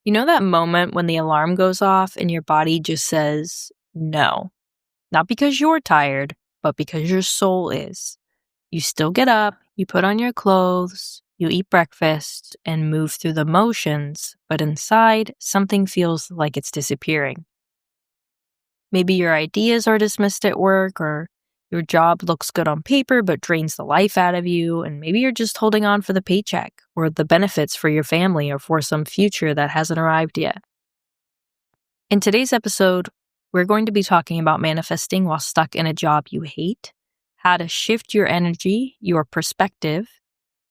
You know that moment when the alarm goes off and your body just says no? Not because you're tired, but because your soul is. You still get up, you put on your clothes, you eat breakfast, and move through the motions, but inside, something feels like it's disappearing. Maybe your ideas are dismissed at work, or your job looks good on paper but drains the life out of you, and maybe you're just holding on for the paycheck, or the benefits for your family, or for some future that hasn't arrived yet. In today's episode, we're going to be talking about manifesting while stuck in a job you hate, how to shift your energy, your perspective,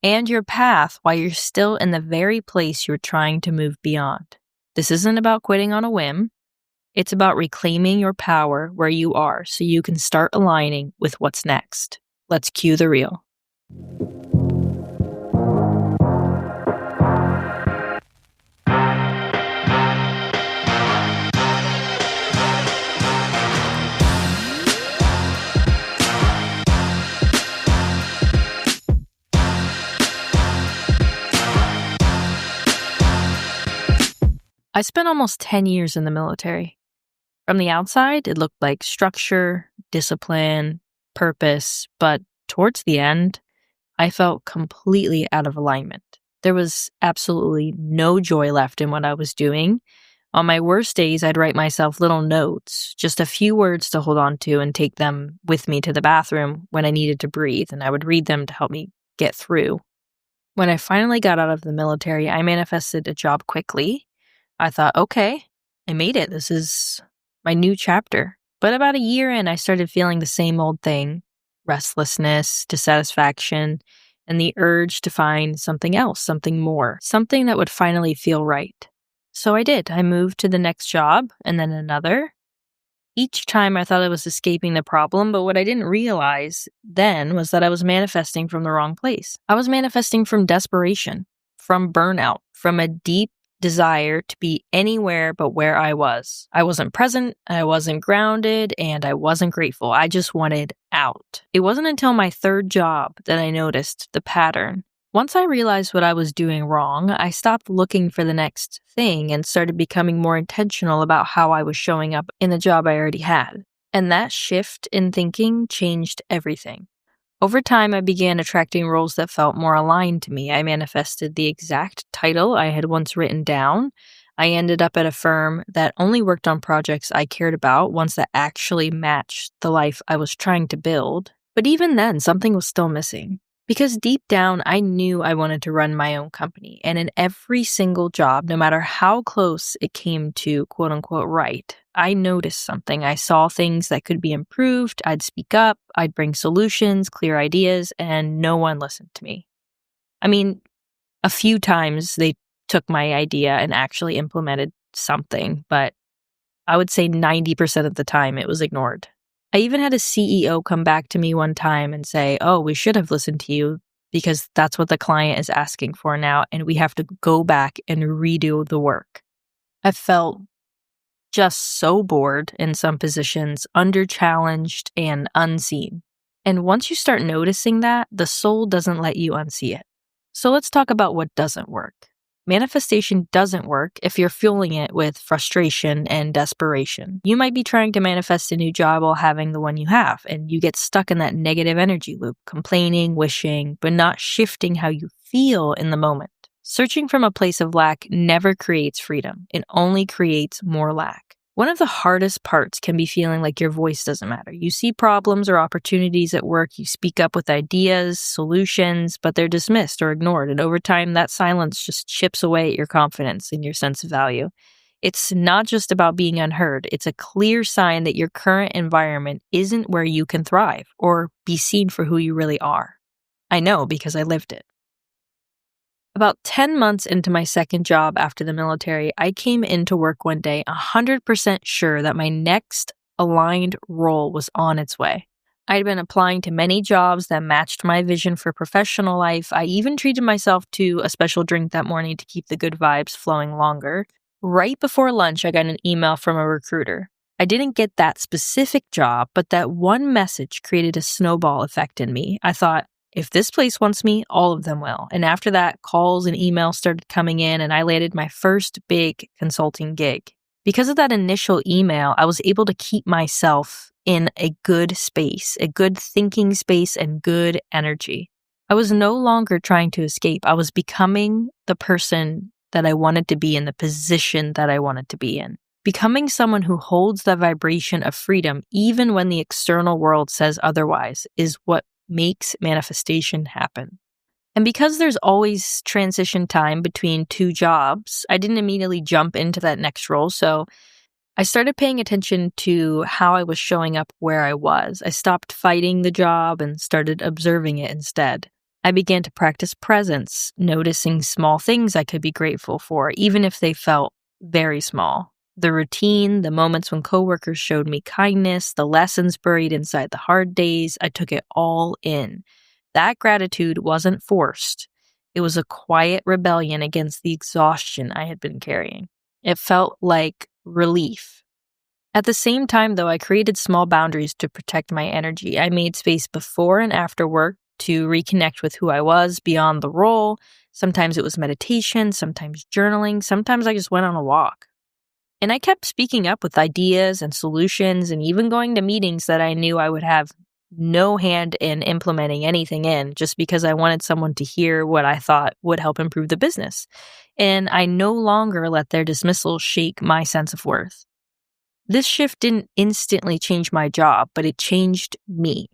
and your path while you're still in the very place you're trying to move beyond. This isn't about quitting on a whim. It's about reclaiming your power where you are so you can start aligning with what's next. Let's cue the reel. I spent almost 10 years in the military. From the outside, it looked like structure, discipline, purpose, but towards the end, I felt completely out of alignment. There was absolutely no joy left in what I was doing. On my worst days, I'd write myself little notes, just a few words to hold on to and take them with me to the bathroom when I needed to breathe, and I would read them to help me get through. When I finally got out of the military, I manifested a job quickly. I thought, okay, I made it. This is my new chapter. But about a year in, I started feeling the same old thing: restlessness, dissatisfaction, and the urge to find something else, something more, something that would finally feel right. So I did. I moved to the next job and then another. Each time I thought I was escaping the problem, but what I didn't realize then was that I was manifesting from the wrong place. I was manifesting from desperation, from burnout, from a deep desire to be anywhere but where I was. I wasn't present, I wasn't grounded, and I wasn't grateful. I just wanted out. It wasn't until my third job that I noticed the pattern. Once I realized what I was doing wrong, I stopped looking for the next thing and started becoming more intentional about how I was showing up in the job I already had. And that shift in thinking changed everything. Over time, I began attracting roles that felt more aligned to me. I manifested the exact title I had once written down. I ended up at a firm that only worked on projects I cared about, ones that actually matched the life I was trying to build. But even then, something was still missing. Because deep down, I knew I wanted to run my own company. And in every single job, no matter how close it came to quote unquote right, I noticed something. I saw things that could be improved. I'd speak up. I'd bring solutions, clear ideas, and no one listened to me. I mean, a few times they took my idea and actually implemented something, but I would say 90% of the time it was ignored. I even had a CEO come back to me one time and say, "Oh, we should have listened to you because that's what the client is asking for now, and we have to go back and redo the work." I felt just so bored in some positions, under-challenged and unseen. And once you start noticing that, the soul doesn't let you unsee it. So let's talk about what doesn't work. Manifestation doesn't work if you're fueling it with frustration and desperation. You might be trying to manifest a new job while having the one you have, and you get stuck in that negative energy loop, complaining, wishing, but not shifting how you feel in the moment. Searching from a place of lack never creates freedom. It only creates more lack. One of the hardest parts can be feeling like your voice doesn't matter. You see problems or opportunities at work, you speak up with ideas, solutions, but they're dismissed or ignored. And over time, that silence just chips away at your confidence and your sense of value. It's not just about being unheard. It's a clear sign that your current environment isn't where you can thrive or be seen for who you really are. I know because I lived it. About 10 months into my second job after the military, I came into work one day 100% sure that my next aligned role was on its way. I'd been applying to many jobs that matched my vision for professional life. I even treated myself to a special drink that morning to keep the good vibes flowing longer. Right before lunch, I got an email from a recruiter. I didn't get that specific job, but that one message created a snowball effect in me. I thought, if this place wants me, all of them will. And after that, calls and emails started coming in, and I landed my first big consulting gig. Because of that initial email, I was able to keep myself in a good space, a good thinking space, and good energy. I was no longer trying to escape. I was becoming the person that I wanted to be in, the position that I wanted to be in. Becoming someone who holds the vibration of freedom, even when the external world says otherwise, is what makes manifestation happen. And because there's always transition time between two jobs, I didn't immediately jump into that next role. So I started paying attention to how I was showing up where I was. I stopped fighting the job and started observing it instead. I began to practice presence, noticing small things I could be grateful for, even if they felt very small. The routine, the moments when coworkers showed me kindness, the lessons buried inside the hard days, I took it all in. That gratitude wasn't forced. It was a quiet rebellion against the exhaustion I had been carrying. It felt like relief. At the same time, though, I created small boundaries to protect my energy. I made space before and after work to reconnect with who I was beyond the role. Sometimes it was meditation, sometimes journaling, sometimes I just went on a walk. And I kept speaking up with ideas and solutions and even going to meetings that I knew I would have no hand in implementing anything in, just because I wanted someone to hear what I thought would help improve the business. And I no longer let their dismissal shake my sense of worth. This shift didn't instantly change my job, but it changed me.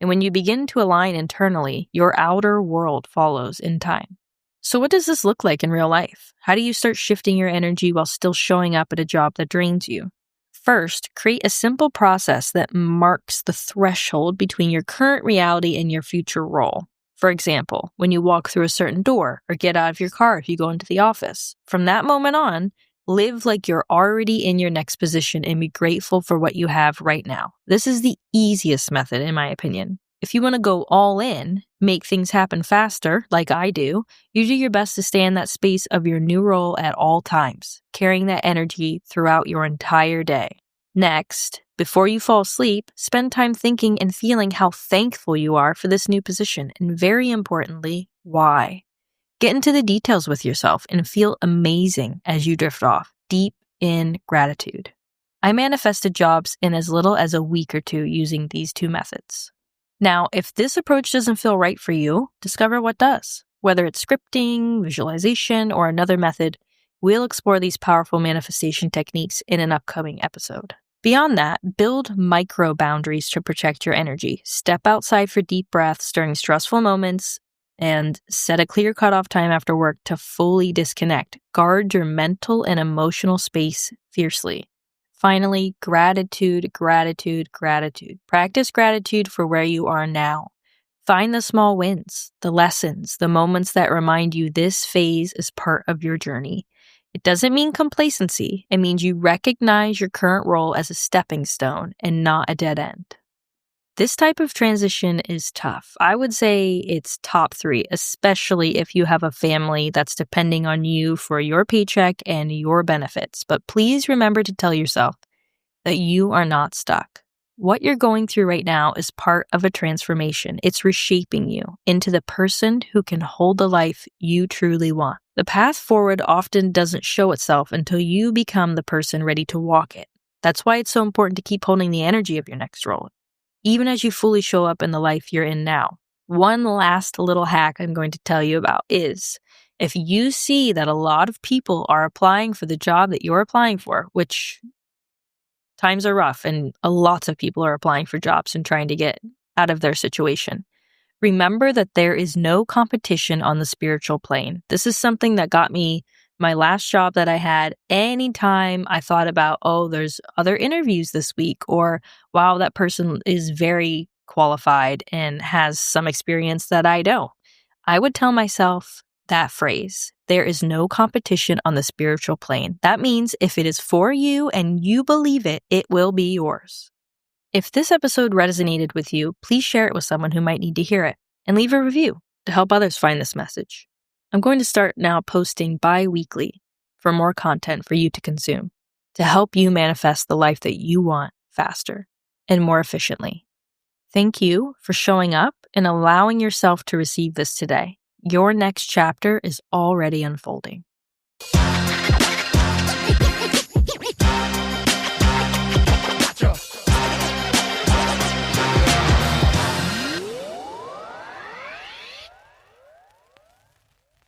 And when you begin to align internally, your outer world follows in time. So what does this look like in real life? How do you start shifting your energy while still showing up at a job that drains you? First, create a simple process that marks the threshold between your current reality and your future role. For example, when you walk through a certain door or get out of your car if you go into the office. From that moment on, live like you're already in your next position and be grateful for what you have right now. This is the easiest method, in my opinion. If you want to go all in, make things happen faster, like I do, you do your best to stay in that space of your new role at all times, carrying that energy throughout your entire day. Next, before you fall asleep, spend time thinking and feeling how thankful you are for this new position, and very importantly, why. Get into the details with yourself and feel amazing as you drift off, deep in gratitude. I manifested jobs in as little as a week or two using these two methods. Now, if this approach doesn't feel right for you, discover what does. Whether it's scripting, visualization, or another method, we'll explore these powerful manifestation techniques in an upcoming episode. Beyond that, build micro boundaries to protect your energy. Step outside for deep breaths during stressful moments and set a clear cutoff time after work to fully disconnect. Guard your mental and emotional space fiercely. Finally, gratitude, gratitude, gratitude. Practice gratitude for where you are now. Find the small wins, the lessons, the moments that remind you this phase is part of your journey. It doesn't mean complacency. It means you recognize your current role as a stepping stone and not a dead end. This type of transition is tough. I would say it's top 3, especially if you have a family that's depending on you for your paycheck and your benefits. But please remember to tell yourself that you are not stuck. What you're going through right now is part of a transformation. It's reshaping you into the person who can hold the life you truly want. The path forward often doesn't show itself until you become the person ready to walk it. That's why it's so important to keep holding the energy of your next role, even as you fully show up in the life you're in now. One last little hack I'm going to tell you about is, if you see that a lot of people are applying for the job that you're applying for, which times are rough and lots of people are applying for jobs and trying to get out of their situation, remember that there is no competition on the spiritual plane. This is something that got me my last job that I had. Anytime I thought about, oh, there's other interviews this week, or wow, that person is very qualified and has some experience that I don't, I would tell myself that phrase: there is no competition on the spiritual plane. That means if it is for you and you believe it, it will be yours. If this episode resonated with you, please share it with someone who might need to hear it, and leave a review to help others find this message. I'm going to start now posting bi-weekly for more content for you to consume, to help you manifest the life that you want faster and more efficiently. Thank you for showing up in allowing yourself to receive this today. Your next chapter is already unfolding.